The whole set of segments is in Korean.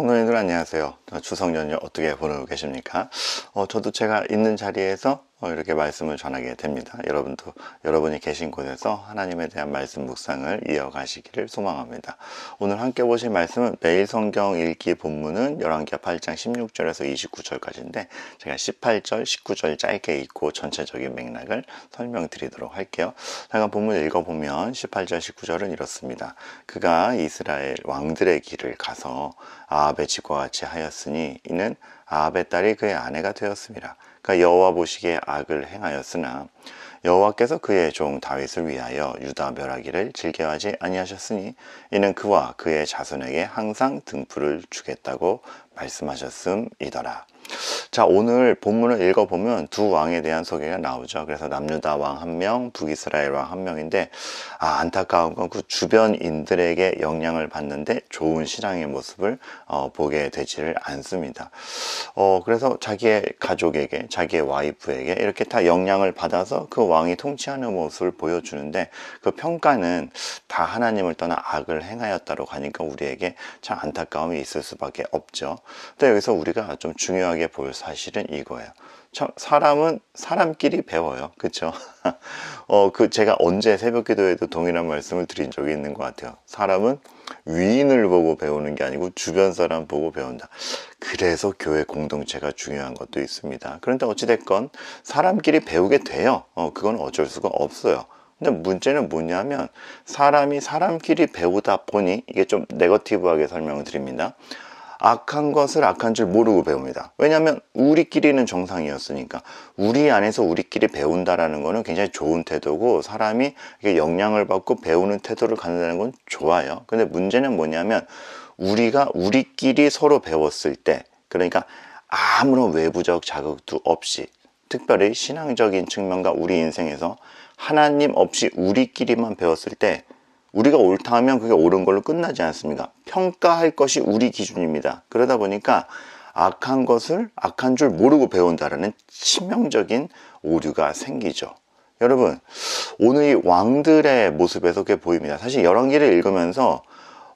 성도님들 안녕하세요. 추석 연휴 어떻게 보내고 계십니까? 저도 제가 있는 자리에서 이렇게 말씀을 전하게 됩니다. 여러분도 여러분이 계신 곳에서 하나님에 대한 말씀 묵상을 이어가시기를 소망합니다. 오늘 함께 보실 말씀은 매일 성경 읽기 본문은 열왕기하 8장 16절에서 29절까지인데 제가 18절, 19절 짧게 읽고 전체적인 맥락을 설명드리도록 할게요. 잠깐 본문 읽어보면 18절, 19절은 이렇습니다. 그가 이스라엘 왕들의 길을 가서 아합의 집과 같이 하였으니 이는 아합의 딸이 그의 아내가 되었습니다. 그가 여호와 보시기에 악을 행하였으나 여호와께서 그의 종 다윗을 위하여 유다 멸하기를 즐겨하지 아니하셨으니 이는 그와 그의 자손에게 항상 등불을 주겠다고 말씀하셨음이더라. 자, 오늘 본문을 읽어보면 두 왕에 대한 소개가 나오죠. 그래서 남유다 왕 한 명, 북이스라엘 왕 한 명인데 안타까운 건 그 주변인들에게 영향을 받는데 좋은 신앙의 모습을 보게 되지를 않습니다. 그래서 자기의 가족에게, 자기의 와이프에게 이렇게 다 영향을 받아서 그 왕이 통치하는 모습을 보여주는데 그 평가는 다 하나님을 떠나 악을 행하였다고 하니까 우리에게 참 안타까움이 있을 수밖에 없죠. 근데 여기서 우리가 좀 중요하게 볼 사실은 이거예요. 참 사람은 사람끼리 배워요. 그렇죠? 제가 언제 새벽 기도에도 동일한 말씀을 드린 적이 있는 것 같아요. 사람은 위인을 보고 배우는 게 아니고 주변 사람 보고 배운다. 그래서 교회 공동체가 중요한 것도 있습니다. 그런데 어찌됐건 사람끼리 배우게 돼요. 그건 어쩔 수가 없어요. 근데 문제는 뭐냐면 사람이 사람끼리 배우다 보니 이게 좀 네거티브하게 설명을 드립니다. 악한 것을 악한 줄 모르고 배웁니다. 왜냐하면 우리끼리는 정상이었으니까. 우리 안에서 우리끼리 배운다라는 거는 굉장히 좋은 태도고 사람이 영향을 받고 배우는 태도를 갖는다는 건 좋아요. 근데 문제는 뭐냐면 우리가 우리끼리 서로 배웠을 때, 그러니까 아무런 외부적 자극도 없이, 특별히 신앙적인 측면과 우리 인생에서 하나님 없이 우리끼리만 배웠을 때 우리가 옳다 하면 그게 옳은 걸로 끝나지 않습니까? 평가할 것이 우리 기준입니다. 그러다 보니까 악한 것을 악한 줄 모르고 배운다라는 치명적인 오류가 생기죠. 여러분, 오늘 이 왕들의 모습에서 그게 보입니다. 사실 열왕기를 읽으면서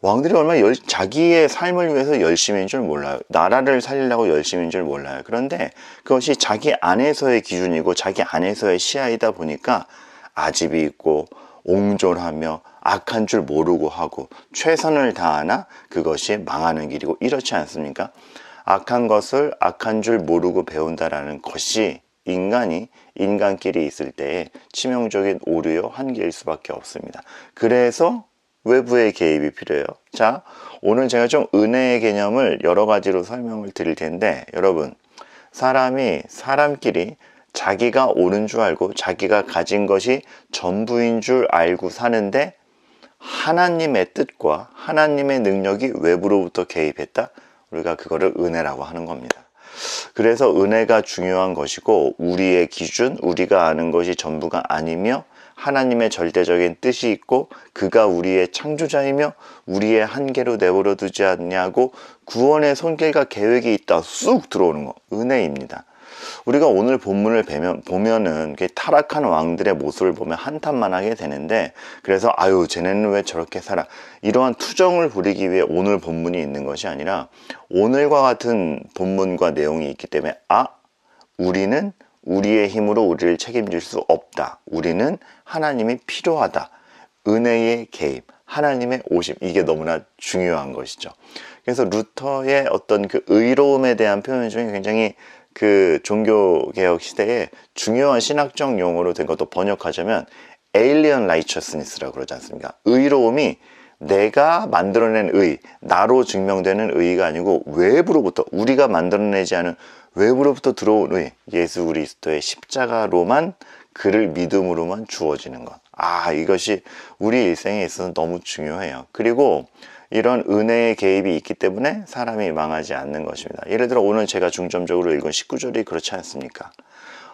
왕들이 얼마나 자기의 삶을 위해서 열심인 줄 몰라요. 나라를 살리려고 열심인 줄 몰라요. 그런데 그것이 자기 안에서의 기준이고 자기 안에서의 시야이다 보니까 아집이 있고 옹졸하며 악한 줄 모르고 하고 최선을 다하나 그것이 망하는 길이고 이렇지 않습니까? 악한 것을 악한 줄 모르고 배운다라는 것이 인간이 인간끼리 있을 때의 치명적인 오류요 한계일 수밖에 없습니다. 그래서 외부의 개입이 필요해요. 자, 오늘 제가 좀 은혜의 개념을 여러 가지로 설명을 드릴 텐데 여러분, 사람이 사람끼리 자기가 옳은 줄 알고 자기가 가진 것이 전부인 줄 알고 사는데 하나님의 뜻과 하나님의 능력이 외부로부터 개입했다? 우리가 그거를 은혜라고 하는 겁니다. 그래서 은혜가 중요한 것이고 우리의 기준, 우리가 아는 것이 전부가 아니며 하나님의 절대적인 뜻이 있고 그가 우리의 창조자이며 우리의 한계로 내버려 두지 않냐고 구원의 손길과 계획이 있다 쑥 들어오는 거 은혜입니다. 우리가 오늘 본문을 보면은 타락한 왕들의 모습을 보면 한탄만 하게 되는데 그래서 아유 쟤네는 왜 저렇게 살아 이러한 투정을 부리기 위해 오늘 본문이 있는 것이 아니라 오늘과 같은 본문과 내용이 있기 때문에 우리는 우리의 힘으로 우리를 책임질 수 없다. 우리는 하나님이 필요하다. 은혜의 개입, 하나님의 오심 이게 너무나 중요한 것이죠. 그래서 루터의 어떤 그 의로움에 대한 표현 중에 굉장히 그 종교개혁 시대에 중요한 신학적 용어로 된 것도 번역하자면 alien righteousness라고 그러지 않습니까? 의로움이 내가 만들어낸 의, 나로 증명되는 의가 아니고 외부로부터 우리가 만들어내지 않은 외부로부터 들어온 의, 예수 그리스도의 십자가로만 그를 믿음으로만 주어지는 것. 이것이 우리 일생에 있어서 너무 중요해요. 그리고 이런 은혜의 개입이 있기 때문에 사람이 망하지 않는 것입니다. 예를 들어 오늘 제가 중점적으로 읽은 19절이 그렇지 않습니까?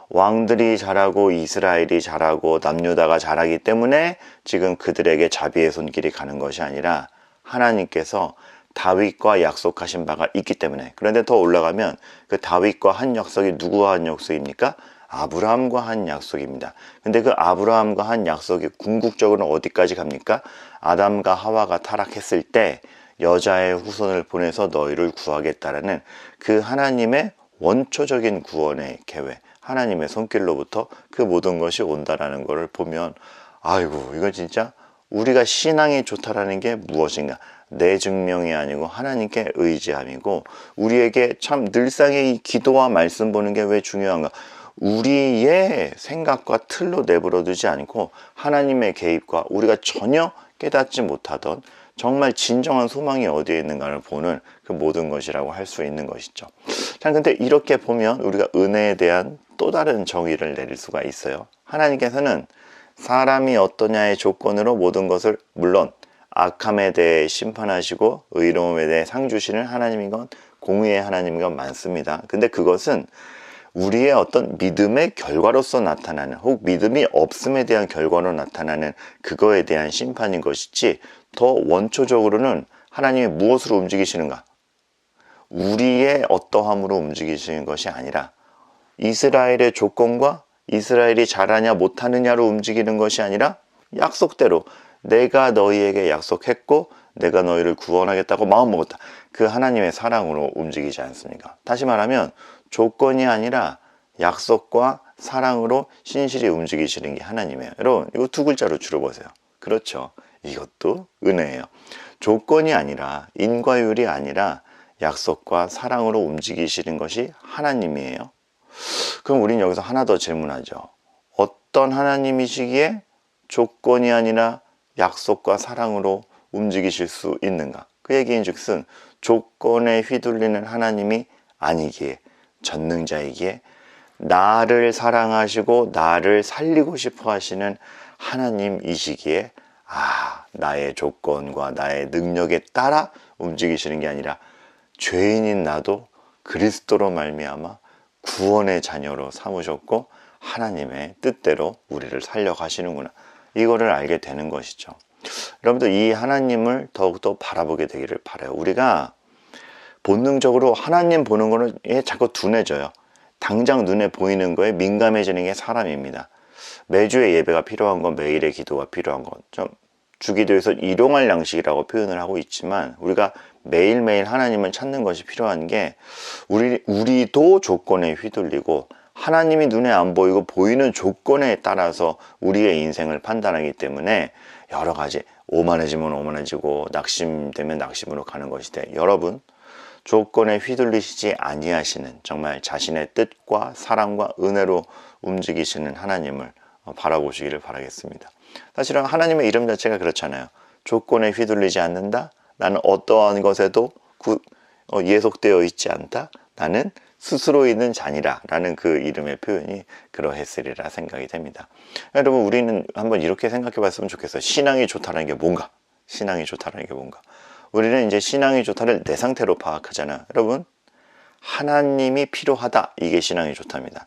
왕들이 잘하고 이스라엘이 잘하고 남유다가 잘하기 때문에 지금 그들에게 자비의 손길이 가는 것이 아니라 하나님께서 다윗과 약속하신 바가 있기 때문에. 그런데 더 올라가면 그 다윗과 한 약속이 누구와 한 약속입니까? 아브라함과 한 약속입니다. 근데 그 아브라함과 한 약속이 궁극적으로 어디까지 갑니까? 아담과 하와가 타락했을 때 여자의 후손을 보내서 너희를 구하겠다라는 그 하나님의 원초적인 구원의 계획, 하나님의 손길로부터 그 모든 것이 온다라는 것을 보면, 아이고, 이건 진짜 우리가 신앙이 좋다라는 게 무엇인가? 내 증명이 아니고 하나님께 의지함이고, 우리에게 참 늘상의 이 기도와 말씀 보는 게 왜 중요한가? 우리의 생각과 틀로 내버려 두지 않고 하나님의 개입과 우리가 전혀 깨닫지 못하던 정말 진정한 소망이 어디에 있는가를 보는 그 모든 것이라고 할 수 있는 것이죠. 자, 근데 이렇게 보면 우리가 은혜에 대한 또 다른 정의를 내릴 수가 있어요. 하나님께서는 사람이 어떠냐의 조건으로 모든 것을, 물론 악함에 대해 심판하시고 의로움에 대해 상 주시는 하나님인 건, 공의의 하나님인 건 맞습니다. 근데 그것은 우리의 어떤 믿음의 결과로서 나타나는, 혹 믿음이 없음에 대한 결과로 나타나는 그거에 대한 심판인 것이지, 더 원초적으로는 하나님이 무엇으로 움직이시는가? 우리의 어떠함으로 움직이시는 것이 아니라 이스라엘의 조건과 이스라엘이 잘하냐 못하느냐로 움직이는 것이 아니라 약속대로 내가 너희에게 약속했고 내가 너희를 구원하겠다고 마음먹었다, 그 하나님의 사랑으로 움직이지 않습니까? 다시 말하면 조건이 아니라 약속과 사랑으로 신실히 움직이시는 게 하나님이에요. 여러분, 이거 두 글자로 줄여보세요. 그렇죠. 이것도 은혜예요. 조건이 아니라, 인과율이 아니라 약속과 사랑으로 움직이시는 것이 하나님이에요. 그럼 우린 여기서 하나 더 질문하죠. 어떤 하나님이시기에 조건이 아니라 약속과 사랑으로 움직이실 수 있는가? 그 얘기인 즉슨 조건에 휘둘리는 하나님이 아니기에, 전능자이기에, 나를 사랑하시고 나를 살리고 싶어 하시는 하나님이시기에, 나의 조건과 나의 능력에 따라 움직이시는 게 아니라 죄인인 나도 그리스도로 말미암아 구원의 자녀로 삼으셨고 하나님의 뜻대로 우리를 살려가시는구나, 이거를 알게 되는 것이죠. 여러분들, 이 하나님을 더욱더 바라보게 되기를 바라요. 우리가 본능적으로 하나님 보는 거는 자꾸 둔해져요. 당장 눈에 보이는 거에 민감해지는 게 사람입니다. 매주의 예배가 필요한 건, 매일의 기도가 필요한 건, 좀 주기도에서 일용할 양식이라고 표현을 하고 있지만, 우리가 매일매일 하나님을 찾는 것이 필요한 게, 우리도 조건에 휘둘리고 하나님이 눈에 안 보이고 보이는 조건에 따라서 우리의 인생을 판단하기 때문에 여러 가지, 오만해지면 오만해지고 낙심되면 낙심으로 가는 것인데, 여러분, 조건에 휘둘리시지 아니하시는, 정말 자신의 뜻과 사랑과 은혜로 움직이시는 하나님을 바라보시기를 바라겠습니다. 사실은 하나님의 이름 자체가 그렇잖아요. 조건에 휘둘리지 않는다. 나는 어떠한 것에도 예속되어 있지 않다. 나는 스스로 있는 자니라 라는 그 이름의 표현이 그러했으리라 생각이 됩니다. 여러분, 우리는 한번 이렇게 생각해 봤으면 좋겠어요. 신앙이 좋다는 게 뭔가? 신앙이 좋다는 게 뭔가? 우리는 이제 신앙이 좋다를 내 상태로 파악하잖아요. 여러분, 하나님이 필요하다, 이게 신앙이 좋답니다.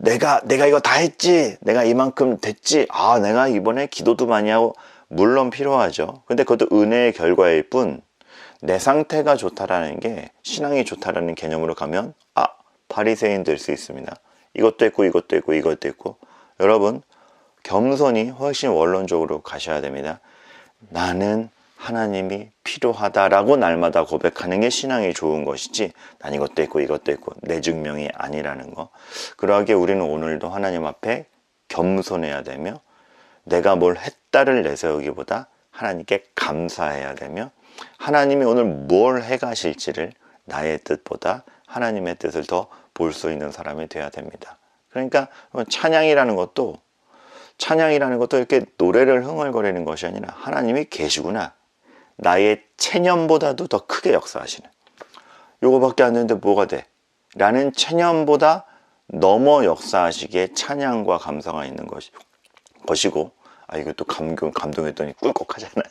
내가 이거 다 했지, 내가 이만큼 됐지, 내가 이번에 기도도 많이 하고, 물론 필요하죠. 근데 그것도 은혜의 결과일 뿐, 내 상태가 좋다라는 게, 신앙이 좋다라는 개념으로 가면 바리새인 될 수 있습니다. 이것도 했고 이것도 했고 이것도 했고. 여러분, 겸손히 훨씬 원론적으로 가셔야 됩니다. 나는 하나님이 필요하다라고 날마다 고백하는 게 신앙이 좋은 것이지, 난 이것도 했고 이것도 했고 내 증명이 아니라는 거. 그러하기에 우리는 오늘도 하나님 앞에 겸손해야 되며, 내가 뭘 했다를 내세우기보다 하나님께 감사해야 되며, 하나님이 오늘 뭘 해가실지를 나의 뜻보다 하나님의 뜻을 더 볼 수 있는 사람이 되어야 됩니다. 그러니까 찬양이라는 것도 이렇게 노래를 흥얼거리는 것이 아니라, 하나님이 계시구나, 나의 체념보다도 더 크게 역사하시는, 요거밖에 안 되는데 뭐가 돼? 라는 체념보다 넘어 역사하시기에 찬양과 감사가 있는 것이고, 이것도 감동했더니 꿀꺽하잖아요.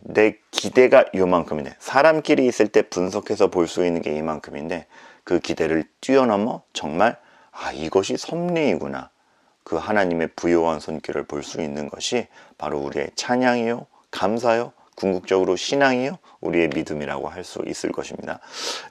내 기대가 요만큼이네. 사람끼리 있을 때 분석해서 볼 수 있는 게 이만큼인데, 그 기대를 뛰어넘어 정말 이것이 섭리이구나, 그 하나님의 부요한 손길을 볼 수 있는 것이 바로 우리의 찬양이요, 감사요, 궁극적으로 신앙이요, 우리의 믿음이라고 할 수 있을 것입니다.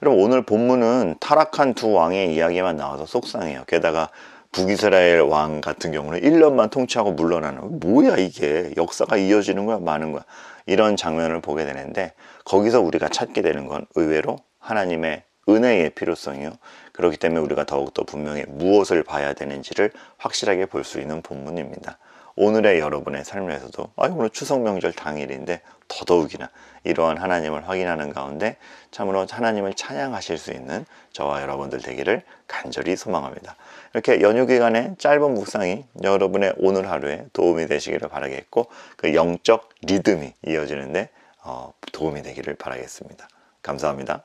여러분, 오늘 본문은 타락한 두 왕의 이야기만 나와서 속상해요. 게다가 북이스라엘 왕 같은 경우는 1년만 통치하고 물러나는, 뭐야 이게, 역사가 이어지는 거야 마는 거야, 이런 장면을 보게 되는데, 거기서 우리가 찾게 되는 건 의외로 하나님의 은혜의 필요성이요. 그렇기 때문에 우리가 더욱더 분명히 무엇을 봐야 되는지를 확실하게 볼 수 있는 본문입니다. 오늘의 여러분의 삶에서도 오늘 추석 명절 당일인데 더더욱이나 이러한 하나님을 확인하는 가운데 참으로 하나님을 찬양하실 수 있는 저와 여러분들 되기를 간절히 소망합니다. 이렇게 연휴 기간에 짧은 묵상이 여러분의 오늘 하루에 도움이 되시기를 바라겠고, 그 영적 리듬이 이어지는데 도움이 되기를 바라겠습니다. 감사합니다.